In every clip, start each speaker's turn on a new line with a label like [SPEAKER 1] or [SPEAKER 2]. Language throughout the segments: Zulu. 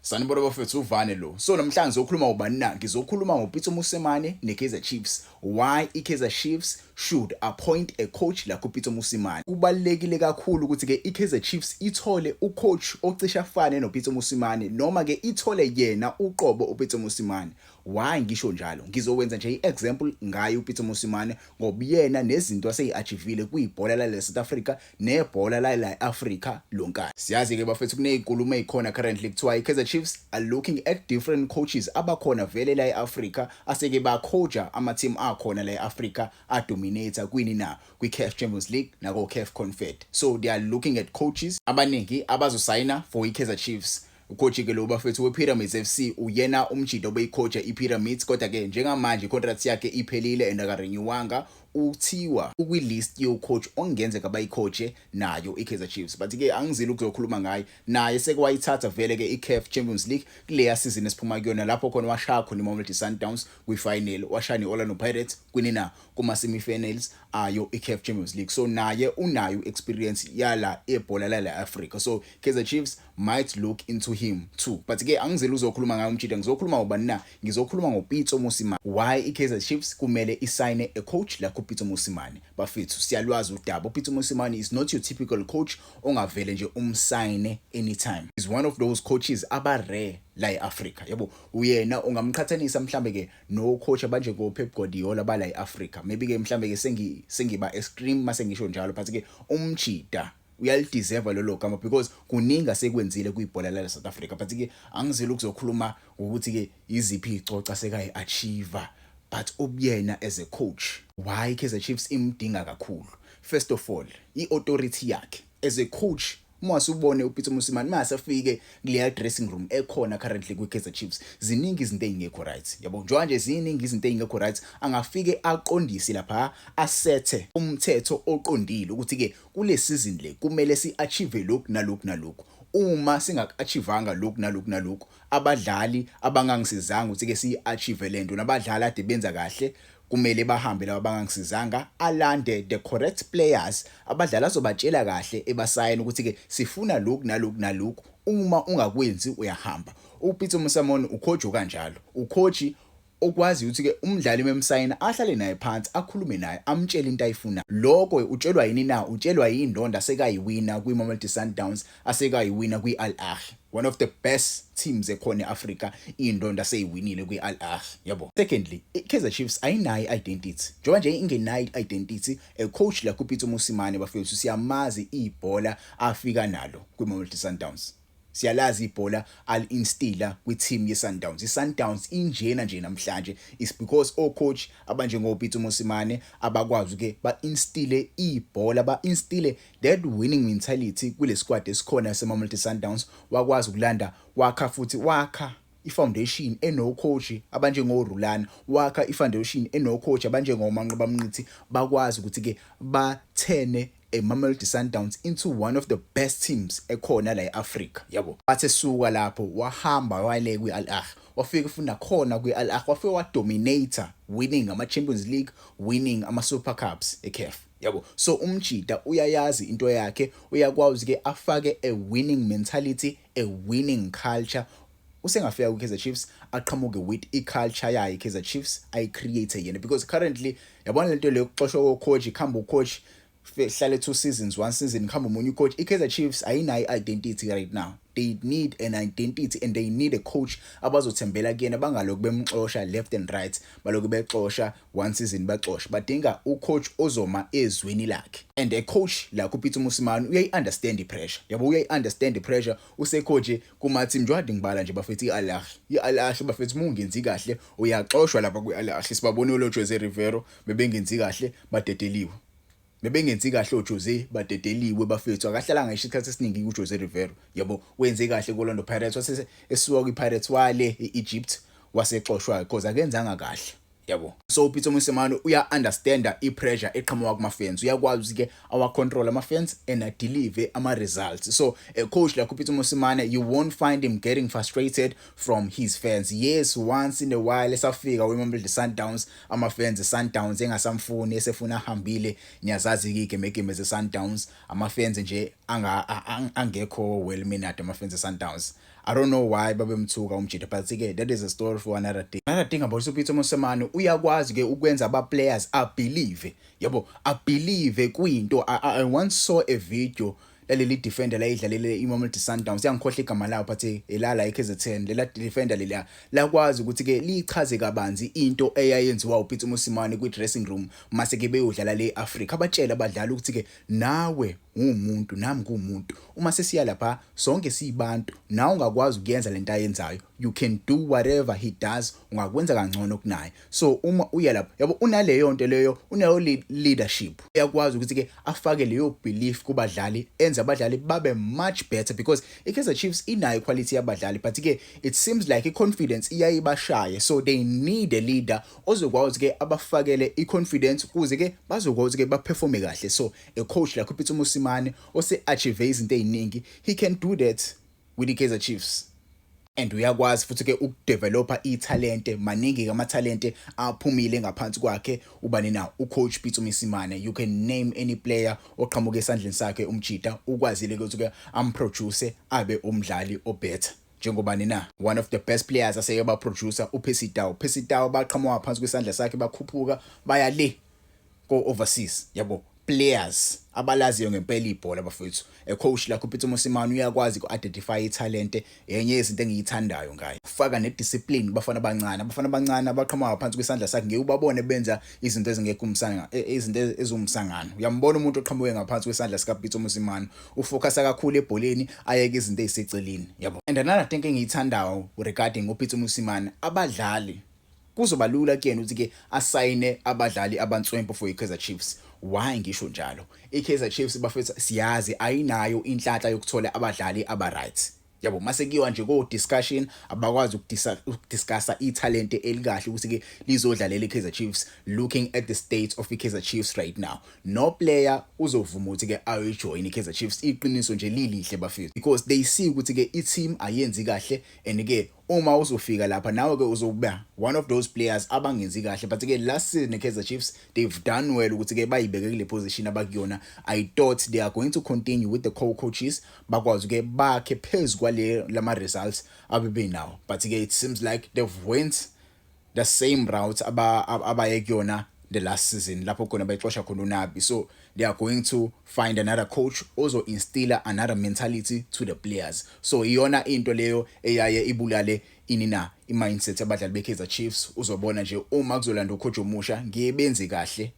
[SPEAKER 1] Sanibona bafethu uvane lo. So namhlanje ngizokhuluma ubani na? Ngizokhuluma ngoPitso Mosemane neKaizer Chiefs. Why iKaizer Chiefs should appoint a coach like uPitso Mosemane. Kubalekile kakhulu ukuthi ke iKaizer Chiefs ithole ucoach ocisha afane noPitso Mosemane noma ke ithole yena uqobo uPitso Mosemane. Why ngisho njalo? Ngizokwenza nje iexample ngayo uPitso Mosemane ngoba yena nezinto aseyiachievile kuyibhola la South Africa nebhola la Africa lonkana. Siyazi ke bafethu kunezinkulumo ezikhona currently kuthiwa iKaizer Chiefs are looking at different coaches abakhona vele la eAfrica aseke bacoacha ama team akhona la eAfrica adominator kwini na kwiCAF Champions League nako CAF Confed. So they are looking at coaches abaningi abazosayina for iKaizer Chiefs. Ucoach ke lo bafethu wePyramids FC uyena umjida obeyicoacha iPyramids kodwa ke njengamanje icontract yakhe iphelile and akarenewanga uthiwa ukwilist yocoach ongenzeka bayicoache nayo iKaizer Chiefs. But ke angizile ukuzokhuluma ngaye naye sekwayithatha vele ke iCAF Champions League kuleya season esiphuma kuyona lapho khona washaya khona iMamelodi Sundowns kwifinal washaya neOrlando Pirates kwinina kuma semifinals ayo iCAF Champions League. So naye unayo experience yala ebhola la Africa. So Kaizer Chiefs might look into him too. But ke angizile uzokhuluma ngayo umjida ngizokhuluma ngobani na? Ngizokhuluma ngoPitso Mosemane. Why iKaizer Chiefs kumele isign a coach like uPitso Mosemane. Bafethu siyalwazi udaba uPitso Mosemane is not your typical coach ongavele nje umsign anytime. He's one of those coaches aba rare la eAfrica. Yabo uyena ungamqhathanisa mhlambe ke no coach abanje go Pep Guardiola bala eAfrica. Maybe ke mhlambe ke sengiba extreme mase ngisho njalo but ke umjida uyalideserve lolo gama because kuninga sekwenzile kuyibhola la South Africa. But ke angizile ukuzokhuluma ukuthi ke iziphi icoca sekayi achieve but ubuyena as a coach. Why Kaizer Chiefs imdinga kakhulu? First of all, iauthority yakhe as a coach. Mwasubone uPitso Mosemane masafike kuleya dressing room ekhona currently kwiKaizer Chiefs ziningi izinto ezingekho right. Yabo njengoba ziningi izinto ezingekho right angafike aqondise lapha asethe umthetho oqondile ukuthi ke kule season le kumele siachieve lokhu nalokhu. Uma singakachievanga lokhu nalokhu abadlali abangangisizanga ukuthi ke siachieve lento nabadlali ade benza kahle kumele bahambe laba abangangisizanga alande the correct players abadlala azobatshela kahle ebasayini ukuthi ke sifuna lokhu nalokhu uma ungakwenzi uyahamba. uPitso Mosemane ucoach kanjalo ucoach okwazi ukuthi ke umdlali memsayina ahlale naye phansi akhulume naye amtshela into ayifuna. Lokho utshelwa yini na? Utshelwa yindonda sekayiwina kwiMamelodi Sundowns asekayiwina kwiAl Ahly, one of the best teams ekhona eAfrica. Indonda seyiwinile kwiAl Ahly yabo. Secondly, iKaizer Chiefs ayinayo identity. Njengoba nje ingenayo identity a coach like uPitso Mosemane bafethu siyamazi ibhola afika nalo kwiMamelodi Sundowns. Siyalazi ibhola al-instilla kwi-team ye-Sundowns. I-Sundowns injena nje namhlanje is because coach abanje ngoPitso Mosemane abakwazi ke ba-instille ibhola ba-instille that winning mentality kule squad esikhona yaseMamelodi Sundowns. Wakwazi ukulanda wakha futhi wakha ifoundation enocoach abanje ngoRulana, wakha ifoundation enocoach abanje ngoManqoba Mnqithi bakwazi ukuthi ke bathene Mamelodi Sundowns into one of the best teams ekhona la eAfrica yabo. Bathe suka lapho wahamba wale kwiAl Ahly wafika funa khona kwiAl Ahly wafika wadominator winning ama Champions League, winning ama Super Cups eCAF yabo. So umjida uyayazi into yakhe, uyakwazi ke afake a winning mentality, a winning culture. Usengafika kwiKaizer Chiefs aqhamuke with iculture yayo iKaizer Chiefs ayicreate yena because currently yabona lento le yokuxoshwa kocoach ikhamba ucoach hlale 2 seasons, 1 season khamba umunye coach. iKaizer Chiefs ayinayo identity right now. They need an identity and they need a coach abazothembela kuyena bangaloku bemxosha left and right baloku bexosha 1 season baxosha. Badinga ucoach ozoma ezweni lakhe and a coach like uPitso Mosemane uyayi-understand i-pressure yabo. Uyayi-understand i-pressure usecoach kuma team njengoba ngibala nje bafethu iAl Ahly bafethu mungenzi kahle uyaxoshwa lapha kwiAl Ahly. Sibabone lo Jose Rivero bebengenzi kahle badedeliwe. Bebengenzi kahle uJose badedeliwe bafethu akahlalanga ngisho isikhathi esiningi kuJose Rivero yabo. Wenze kahle kuOrlando Pirates wase esuka kwiPirates wale eEgypt wasexoshwa because akenzanga kahle yabo. So uPitso Mosemane uya-understanda i-pressure eqhamuka kuma-fans. Uyakwazi ke awa-control ama-fans and a-deliver ama-results. So a coach like uPitso Mosemane, you won't find him getting frustrated from his fans. Yes, once in a while esafika kwiMamelodi Sundowns ama-fans eSundowns engasamfuni esefuna ahambile. Niyazazi ke game ze-Sundowns ama-fans nje angekho well mannered ama-fans eSundowns. I don't know why babemthuka umjida, but ke that is a story for another day. Another thing about uPeter Mosemane, uyakwazi ke ukwenza aba players abelieve, yabo, abelieve kwinto. I once saw a video laleli defender la idlalele iMamelodi Sundowns, yangikhohle igama lawo but elala eKZN, lela defender lela lakwazi ukuthi ke lichaze kabanzi into eyayenziwa uPeter Mosemane kwi dressing room mase ke beyodlala le Africa. Abatshela abadlali ukuthi ke nawe ungumuntu nami ngumuntu, uma sesiya lapha sonke sibantu, nawe ungakwazi ukuyenza lento ayenzayo, you can do whatever he does, ungakwenza kangcono kunaye. So uma uya lapha, yabo, unaleyo nto leyo, unayo leadership, uyakwazi ukuthi ke afake leyo belief kubadlali, enza abadlali babe much better, because iKaizer Chiefs inayo quality yabadlali but ke it seems like i-confidence iyayibashaye, so they need a leader ozokwazi ke abafakele i-confidence kuze ke bazokwazi ke baperforme kahle. So a coach like uPeter Mosemane ose-achieve izinto eziningi, he can do that with iKaizer Chiefs. And uyakwazi futhi ke ukudevelopa ithalente, maningi kamathalente aphumile ngaphansi kwakhe ubani na ucoach Peter Mosemane. You can name any player oqhamuka esandleni sakhe umjida, ukwazile ukuthi ke amproduce abe umdlali obetter njengobani na. One of the best players aseye ba producer uPercy Tau baqhamuka phansi kwesandla sakhe bakhuphuka baya le go overseas, yabo, players abalaziyo ngempela ibhola bafethu. A coach like uPeter Mosemane uyakwazi ku-identify ithalente, yenye yezinto engiyithandayo ngayo. Ufaka nediscipline abafana abancane abaqhamuka phansi kwesandla sakhe, ngeke ubabone benza izinto ezingekho izinto ezumsangano. Uyambona umuntu oqhamuke ngaphansi kwesandla sikaPeter Mosemane ufocusa kakhulu ebholeni, ayeke izinto eziseceleni, yabo. And another thing engiyithandayo regarding uPeter Mosemane, abadlali kuzoba lula kuyena ukuthi ke asayine abadlali abantswempu for iKaizer Chiefs. Why ngisho njalo? iKaizer Chiefs bafethu siyazi ayinayo inhlanhla yokuthola abadlali aba-right, yabo. Mase kuyiwa nje ko discussion, abakwazi ukudiscussa ithalente elikahle ukuthi ke lizodlalela iKaizer Chiefs, looking at the state of iKaizer Chiefs right now. No player uzovuma ukuthi ke ayojoin iKaizer Chiefs, iqiniso nje lilihle bafethu, because they see ukuthi ke i-team ayenzi kahle, and ke uma uzofika lapha nawe ke uzokuba one of those players abangenzi kahle. But ke last season iKaizer Chiefs, they've done well ukuthi ke bayibeke kule position abakuyona. I thought they are going to continue with the co-coaches, bakwazi ke bakhe phezulu kwale lama results abebe now. But ke it seems like they've went the same route abaye kuyona the last season lapho khona bayixosha khona uNabi. So they are going to find another coach ozo instiller another mentality to the players. So iyona into leyo eyaye ibulale inina i-mindset abadlali beKaizer Chiefs. Uzobona nje uma kuzolanda ucoach omusha ngiyebenze kahle,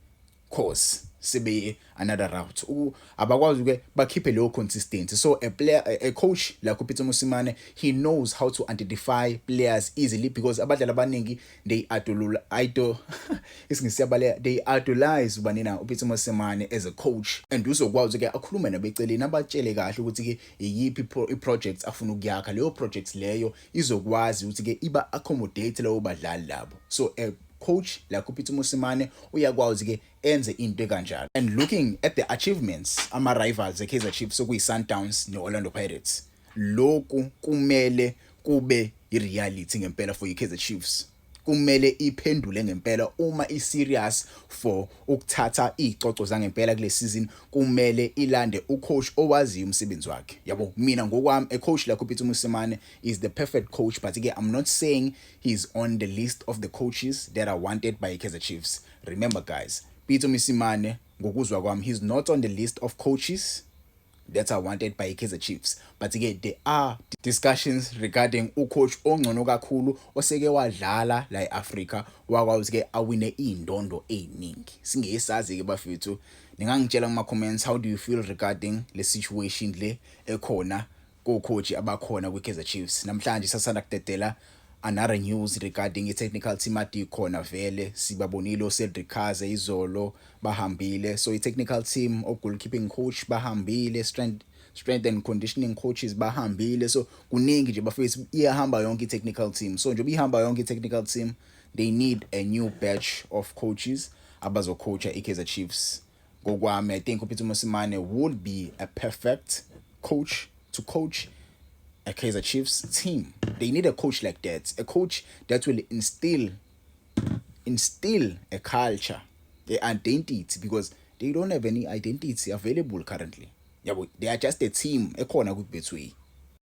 [SPEAKER 1] cause sebe another route, abakwazi ke bakhiphe leyo consistency. So a coach like uPeter Mosemane, he knows how to identify players easily, because abadlali abaningi they idolize ubanina uPeter Mosemane as a coach, and uzokwazi ke akhulume nabeceleni abatshele kahle ukuthi ke iyiphi i-projects afuna ukuyakha. Leyo projects leyo izokwazi ukuthi ke iba accommodate leyo badlali labo. So coach like uPeter Mosemane uyakwazi ke enze into kanjalo. And looking at the achievements ama-rivals eKaizer Chiefs okuyi-Sundowns ne-Orlando Pirates, lokhu kumele kube i-reality ngempela for iKaizer Chiefs. Kumele iphendule ngempela uma i-serious for ukuthatha izicoco zangempela kule season. Kumele ilande ucoach owaziyo umsebenzi wakhe, yabo. Mina ngokwami a coach like uPeter Mosemane is the perfect coach, but again I'm not saying he's on the list of the coaches that are wanted by iKaizer Chiefs. Remember guys, Peter Mosemane ngokuzwa kwami, he's not on the list of coaches that are wanted by iKaizer Chiefs. But again, there are discussions regarding ucoach ongcono kakhulu oseke wadlala la eAfrica, wakwazi ke awine indondo eziningi. Singesazi ke bafethu, ningangitshela kuma comments, how do you feel regarding le situation le ekhona ko coach abakhona kwiKaizer Chiefs. Namhlanje sasanda kudedela another news regarding i-technical team adi khona vele sibabonile uCedric Kaze izolo bahambile. So i-technical team, goalkeeping coach bahambile, strength and conditioning coaches bahambile. So kuningi nje bafethu, iyahamba yonke i-technical team. So njoba ihamba yonke i-technical team, they need a new batch of coaches abazocoacha iKaizer Chiefs. Ngokwami, I think uPeter Mosemane would be a perfect coach to coach a Kaizer Chiefs team. They need a coach like that, a coach that will instill a culture, the identity, because they don't have any identity available currently. Yeah, they are just a team ekhona ku Betway.